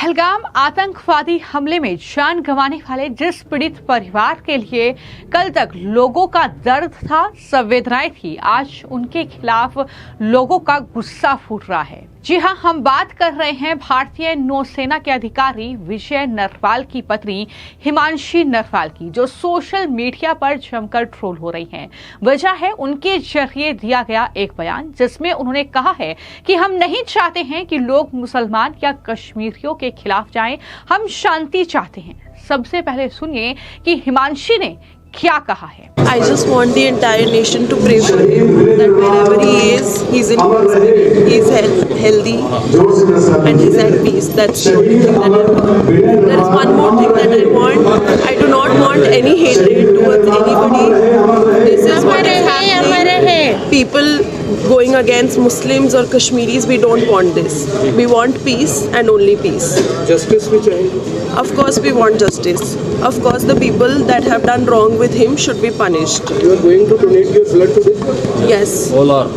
पहलगाम आतंकवादी हमले में जान गंवाने वाले जिस पीड़ित परिवार के लिए कल तक लोगों का दर्द था, संवेदनाएं थी, आज उनके खिलाफ लोगों का गुस्सा फूट रहा है। जी हां, हम बात कर रहे हैं भारतीय नौसेना के अधिकारी विजय नरवाल की पत्नी हिमांशी नरवाल की, जो सोशल मीडिया पर जमकर ट्रोल हो रही हैं। वजह है उनके जरिए दिया गया एक बयान, जिसमें उन्होंने कहा है कि हम नहीं चाहते हैं कि लोग मुसलमान या कश्मीरियों के खिलाफ जाएं, हम शांति चाहते हैं। सबसे पहले सुनिए कि हिमांशी ने क्या कहा है। I just want the entire nation to pray for him, that wherever he is, he's in good spirit, he's healthy, and he's at peace. That's the only thing that I want. There is one more thing that I want. I do not want any hatred towards anybody. This is what is happening. People going against Muslims or Kashmiris, we don't want this. We want peace and only peace. Justice भी चाहिए। Of course we want justice. Of course the people that have done wrong with him should be punished. You are going to donate your blood today? Yes. All are.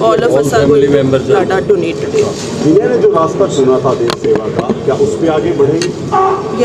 All of us are family going to members blood are donate today. विनय ने जो रास्ता चुना था देश सेवा का, क्या उस पे आगे बढ़ेंगे?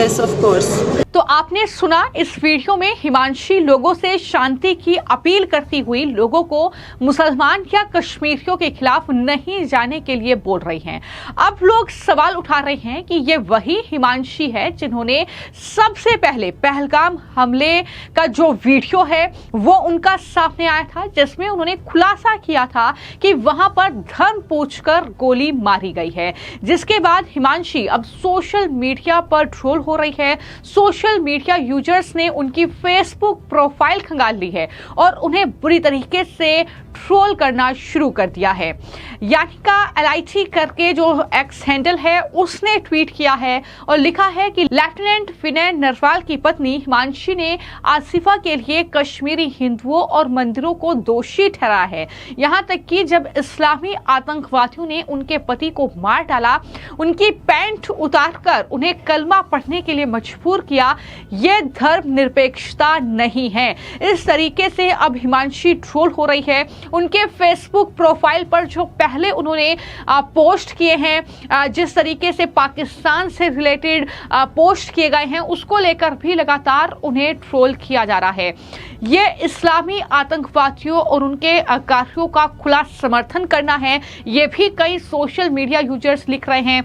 Yes, of course. तो आपने सुना इस वीडियो में हिमांशी लोगों से शांति की अपील करती हुई लोगों को मुसलमान या कश्मीरियों के खिलाफ नहीं जाने के लिए बोल रही हैं। अब लोग सवाल उठा रहे हैं कि ये वही हिमांशी है जिन्होंने सबसे पहले पहलगाम हमले का जो वीडियो है वो उनका सामने आया था, जिसमें उन्होंने खुलासा किया था कि वहां पर धर्म पूछकर गोली मारी गई है। जिसके बाद हिमांशी अब सोशल मीडिया पर ट्रोल हो रही है। सोशल मीडिया यूजर्स ने उनकी फेसबुक प्रोफाइल खंगाल ली है और उन्हें बुरी तरीके से ट्रोल करना शुरू कर दिया है। यानिका LIT करके जो एक्स हैंडल है उसने ट्वीट किया है और लिखा है कि लेफ्टिनेंट विनय नरवाल की पत्नी हिमांशी ने आसिफा के लिए कश्मीरी हिंदुओं और मंदिरों को दोषी ठहराया है। यहां तक कि जब इस्लामी आतंकवादियों ने उनके पति को मार डाला, उनकी पैंट उतारकर उन्हें कलमा पढ़ने के लिए मजबूर किया, यह धर्मनिरपेक्षता नहीं है। इस तरीके से अब हिमांशी ट्रोल हो रही है। उनके फेसबुक प्रोफाइल पर जो पहले उन्होंने पोस्ट किए हैं, जिस तरीके से पाकिस्तान से रिलेटेड पोस्ट किए गए हैं, उसको लेकर भी लगातार उन्हें ट्रोल किया जा रहा है। ये इस्लामी आतंकवादियों और उनके कार्यों का खुला समर्थन करना है, ये भी कई सोशल मीडिया यूजर्स लिख रहे हैं।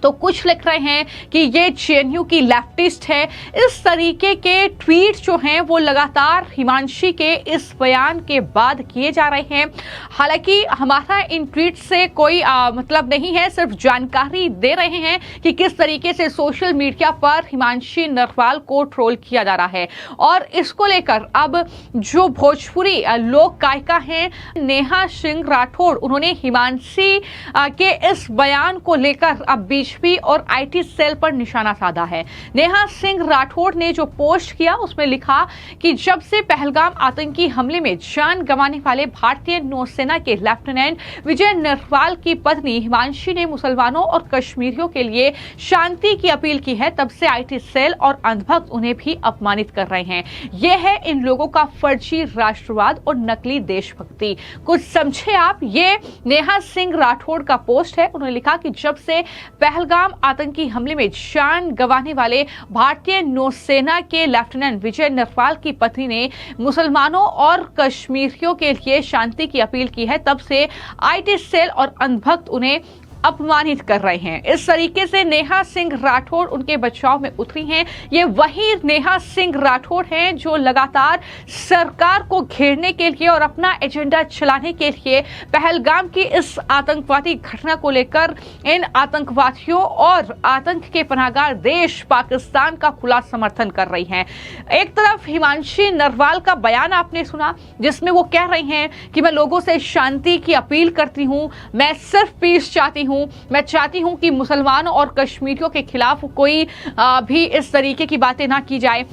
तो कुछ लिख रहे हैं कि ये JNU की लेफ्टिस्ट है। इस तरीके के ट्वीट जो हैं वो लगातार हिमांशी के इस बयान के बाद किए जा रहे हैं। हालांकि हमारा इन ट्वीट से कोई मतलब नहीं है, सिर्फ जानकारी दे रहे हैं कि किस तरीके से सोशल मीडिया पर हिमांशी नरवाल को ट्रोल किया जा रहा है। और इसको लेकर अब जो भोजपुरी लोक गायिका हैं नेहा सिंह राठौड़, उन्होंने हिमांशी के इस बयान को लेकर अब बीजेपी और IT सेल पर निशाना साधा है। नेहा सिंह राठौड़ ने जो पोस्ट किया उसमें लिखा कि जब से पहलगाम आतंकी हमले में जान गंवाने वाले भारतीय नौसेना के लेफ्टिनेंट विजय नरवाल की पत्नी हिमांशी ने मुसलमानों और कश्मीरियों के लिए शांति की अपील की है, तब से IT सेल और अंधभक्त उन्हें भी अपमानित कर रहे हैं। यह है इन लोगों का फर्जी राष्ट्रवाद और नकली देशभक्ति। कुछ समझे आप, ये नेहा सिंह राठौड़ का पोस्ट है। उन्होंने लिखा कि जब से पहलगाम आतंकी हमले में जान गंवाने वाले भारतीय नौसेना के लेफ्टिनेंट विजय नरवाल की पत्नी ने मुसलमानों और कश्मीरियों के लिए शांति की अपील की है, तब से IT सेल और अंधभक्त उन्हें अपमानित कर रहे हैं। इस तरीके से नेहा सिंह राठौड़ उनके बचाव में उतरी हैं। ये वही नेहा सिंह राठौड़ हैं जो लगातार सरकार को घेरने के लिए और अपना एजेंडा चलाने के लिए पहलगाम की इस आतंकवादी घटना को लेकर इन आतंकवादियों और आतंक के पनाहगार देश पाकिस्तान का खुला समर्थन कर रही हैं। एक तरफ हिमांशी नरवाल का बयान आपने सुना, जिसमें वो कह रही हैं कि मैं लोगों से शांति की अपील करती हूं, मैं सिर्फ पीस चाहती हूं, मैं चाहती हूं कि मुसलमानों और कश्मीरियों के खिलाफ कोई भी इस तरीके की बातें ना की जाए।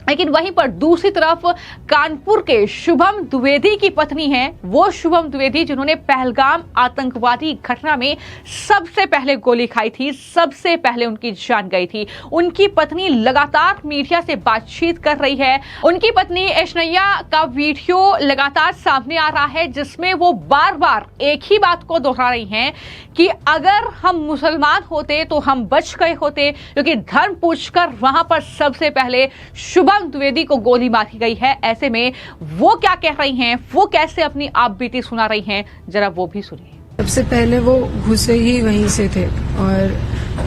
लेकिन वहीं पर दूसरी तरफ कानपुर के शुभम द्विवेदी की पत्नी है, वो शुभम द्विवेदी जिन्होंने पहलगाम आतंकवादी घटना में सबसे पहले गोली खाई थी, सबसे पहले उनकी जान गई थी। उनकी पत्नी लगातार मीडिया से बातचीत कर रही है। उनकी पत्नी ऐश्वर्या का वीडियो लगातार सामने आ रहा है, जिसमें वो बार बार एक ही बात को दोहरा रही हैं कि अगर हम मुसलमान होते तो हम बच गए होते, क्योंकि धर्म पूछकर वहां पर सबसे पहले शुभम द्विवेदी को गोली मारी गई है। ऐसे में वो क्या कह रही हैं, वो कैसे अपनी आप बीती सुना रही हैं, जरा वो भी सुनिए। सबसे पहले वो घुसे ही वहीं से थे और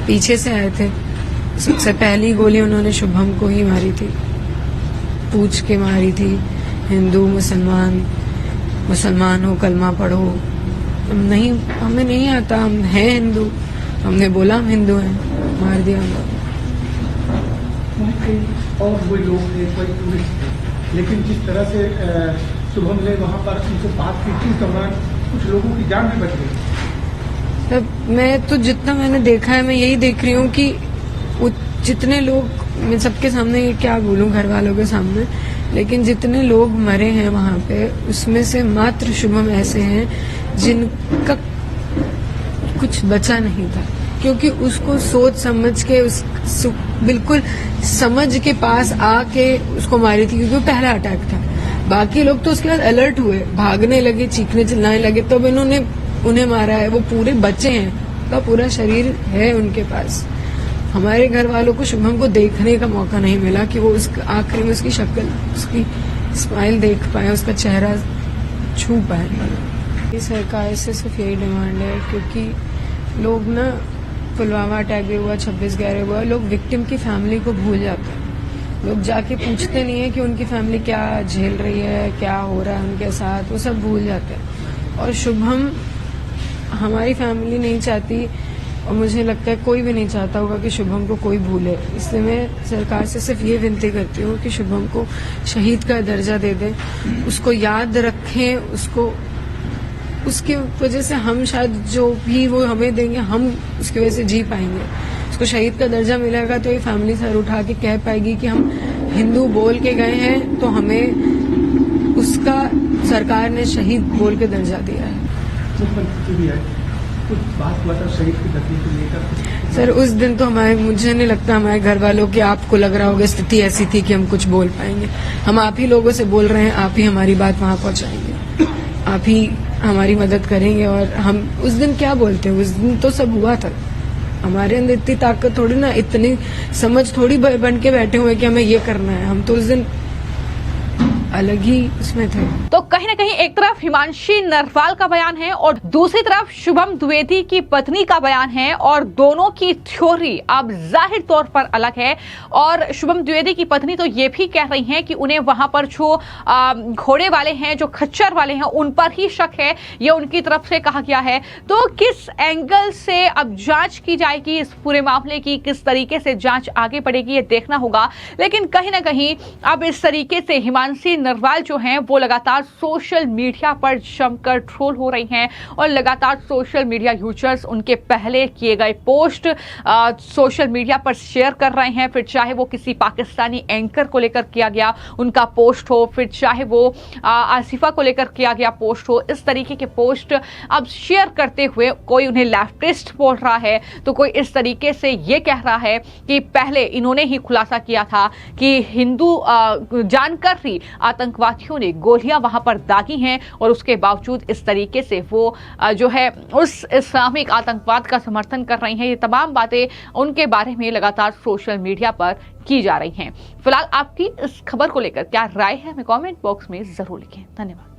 पीछे से आए थे। सबसे पहली गोली उन्होंने शुभम को ही मारी थी, पूछ के मारी थी। हिंदू मुसलमान हो, कलमा पढ़ो। नहीं, हमें नहीं आता, हम हैं हिंदू। हमने बोला हम हिंदू हैं, मार दिया हमने। और वो लोग थे, कोई टूरिस्ट थे, लेकिन जिस तरह से शुभम ने वहाँ पर उनसे बात की थी, इस दौरान कुछ लोगों की जान भी बच गई। तब मैं तो जितना मैंने देखा है, मैं यही देख रही हूँ कि जितने लोग, मैं सबके सामने क्या बोलूँ, घर वालों के सामने, लेकिन जितने लोग मरे हैं वहाँ पे, उसमें से मात्र शुभम ऐसे हैं जिनका कुछ बचा नहीं था, क्योंकि उसको सोच समझ के बिल्कुल समझ के पास आके उसको मारी थी, क्योंकि वो पहला अटैक था। बाकी लोग तो उसके बाद अलर्ट हुए, भागने लगे, चीखने चिल्लाने लगे, तब इन्होंने उन्हें मारा है। वो पूरे बच्चे हैं, उनका पूरा शरीर है उनके पास। हमारे घर वालों को शुभम को देखने का मौका नहीं मिला कि वो आखिरी में उसकी शक्ल, उसकी स्माइल देख पाए, उसका चेहरा छू पाए। सरकार से सिर्फ यही डिमांड है, क्योंकि लोग ना, पुलवामा अटैक भी हुआ, 26/11 हुआ, लोग विक्टिम की फैमिली को भूल जाते हैं। लोग जाके पूछते नहीं है कि उनकी फैमिली क्या झेल रही है, क्या हो रहा है उनके साथ, वो सब भूल जाते हैं। और शुभम, हमारी फैमिली नहीं चाहती, और मुझे लगता है कोई भी नहीं चाहता होगा कि शुभम को कोई भूले। इसलिए मैं सरकार से सिर्फ ये विनती करती हूँ कि शुभम को शहीद का दर्जा दे दें, उसको याद रखें, उसको, उसकी वजह से हम शायद जो भी वो हमें देंगे, हम उसकी वजह से जी पाएंगे। उसको शहीद का दर्जा मिलेगा तो ये फैमिली सर उठा के कह पाएगी कि हम हिंदू बोल के गए हैं, तो हमें उसका सरकार ने शहीद बोल के दर्जा दिया है। कुछ बात हुआ था शहीद की धरती को लेकर? सर, उस दिन तो मुझे नहीं लगता हमारे घर वालों की, आपको लग रहा होगा स्थिति ऐसी थी कि हम कुछ बोल पाएंगे। हम आप ही लोगों से बोल रहे हैं, आप ही हमारी बात वहां पहुंचाएंगे, आप ही हमारी मदद करेंगे। और हम उस दिन क्या बोलते हैं, उस दिन तो सब हुआ था। हमारे अंदर इतनी ताकत थोड़ी ना, इतनी समझ थोड़ी बन के बैठे हुए कि हमें ये करना है। हम तो उस दिन अलग ही उसमें थे। तो कहीं ना कहीं एक तरफ हिमांशी नरवाल का बयान है और दूसरी तरफ शुभम द्विवेदी की पत्नी का बयान है, और दोनों की थ्योरी अब जाहिर तौर पर अलग है। और शुभम द्विवेदी की पत्नी तो ये भी कह रही हैं कि उन्हें वहां पर जो घोड़े वाले हैं, जो खच्चर वाले हैं, उन पर ही शक है, ये उनकी तरफ से कहा गया है। तो किस एंगल से अब जांच की जाएगी इस पूरे मामले की, किस तरीके से जांच आगे बढ़ेगी, ये देखना होगा। लेकिन कहीं ना कहीं अब इस तरीके से हिमांशी नरवाल जो हैं वो लगातार सोशल मीडिया पर जमकर ट्रोल हो रही हैं, और लगातार सोशल मीडिया यूजर्स उनके पहले किए गए पोस्ट सोशल मीडिया पर शेयर कर रहे हैं। फिर चाहे वो किसी पाकिस्तानी एंकर को लेकर किया गया उनका पोस्ट हो, फिर चाहे वो आसिफा को लेकर किया गया पोस्ट हो, इस तरीके के पोस्ट अब शेयर करते हुए कोई उन्हें लेफ्टिस्ट बोल रहा है, तो कोई इस तरीके से ये कह रहा है कि पहले इन्होंने ही खुलासा किया था कि हिंदू जानकर ही आतंकवादियों ने गोलियां वहां पर दागी हैं, और उसके बावजूद इस तरीके से वो जो है उस इस्लामिक आतंकवाद का समर्थन कर रही हैं। ये तमाम बातें उनके बारे में लगातार सोशल मीडिया पर की जा रही हैं। फिलहाल आपकी इस खबर को लेकर क्या राय है, हमें कमेंट बॉक्स में जरूर लिखें। धन्यवाद।